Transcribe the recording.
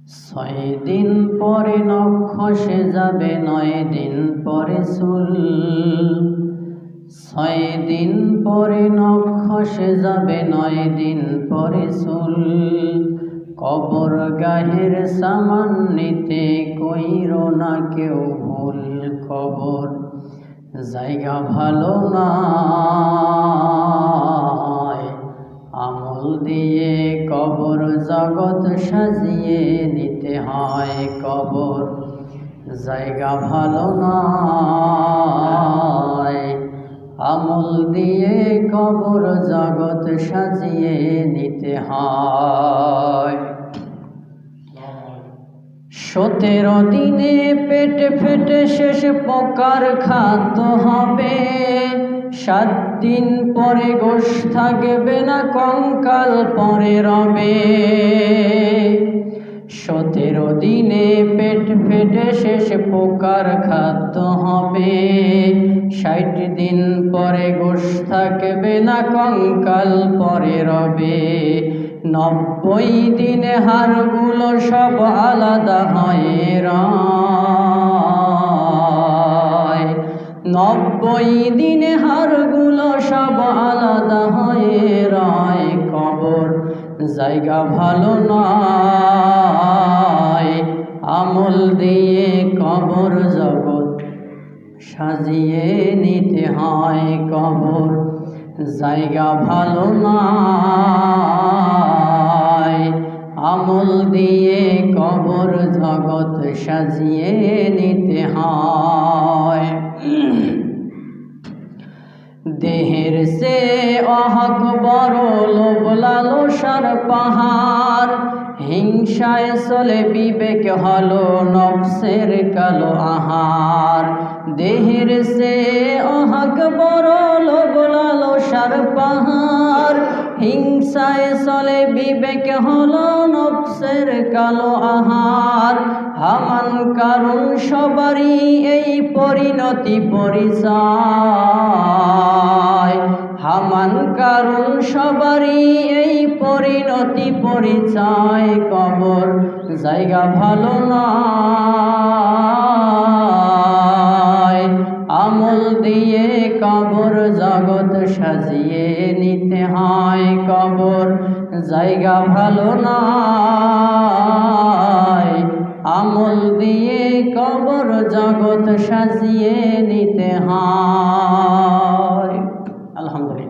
ছয় দিন পরে নখ খসে যাবে, 9 দিন পরে চুল। 6 দিন পরে নখ খসে যাবে, 9 দিন পরে চুল। কবর গাহের সামান নিতে কইরো না কেউ ভুল। কবর জায়গা ভালো না, আমল দিয়ে কবর জগৎ সাজিয়ে নিতে হয়। কবর জায়গা ভালো নয়, আমল দিয়ে কবর জগৎ সাজিয়ে নিতে হয়। 17 দিনে পেট ফেটে শেষ পোকার খাদ্য হবে। 7 দিন পরে গোশ থাকবে না, কঙ্কাল পরে রবে। 17 দিনে পেট ফেটে শেষ পোকার খাদ্য হবে। 60 দিন পরে গোশ থাকবে না, কঙ্কাল পরে রবে। 90 দিনে হাড়গুলো সব আলাদা হয়ে রয়। 90 দিনে হাড়গুলো সব আলাদা হয়ে রয়। কবর জায়গা ভালো নয়, আমল দিয়ে কবর জগৎ সাজিয়ে নিতে হয়। কবর জায়গা ভালো নয়, আমল দিয়ে কবর জগৎ সাজিয়ে নিতে হয়। দেহের সে অহক বড় লোভ লালসার পাহাড়। হিংসায় চলে বিবেক হলো নফসের কালো আহার। দেহের সে অহক বড় লোভ লালসার পাহাড়। হিংসায় চলে বিবেক হলো নফসের কালো আহার। হামান কারণ সবারই এই পরিণতি পরিচয়। হামান কারণ সবারই এই পরিণতি পরিচয়। কবর জায়গা ভালো নয়, আমল দিয়ে কবর জগৎ সাজিয়ে নিতে হয়। কবর জায়গা ভালো নয়, আমল দিয়ে কবর জগৎ সাজিয়ে নিতে হয়। আলহামদুলিল্লাহ।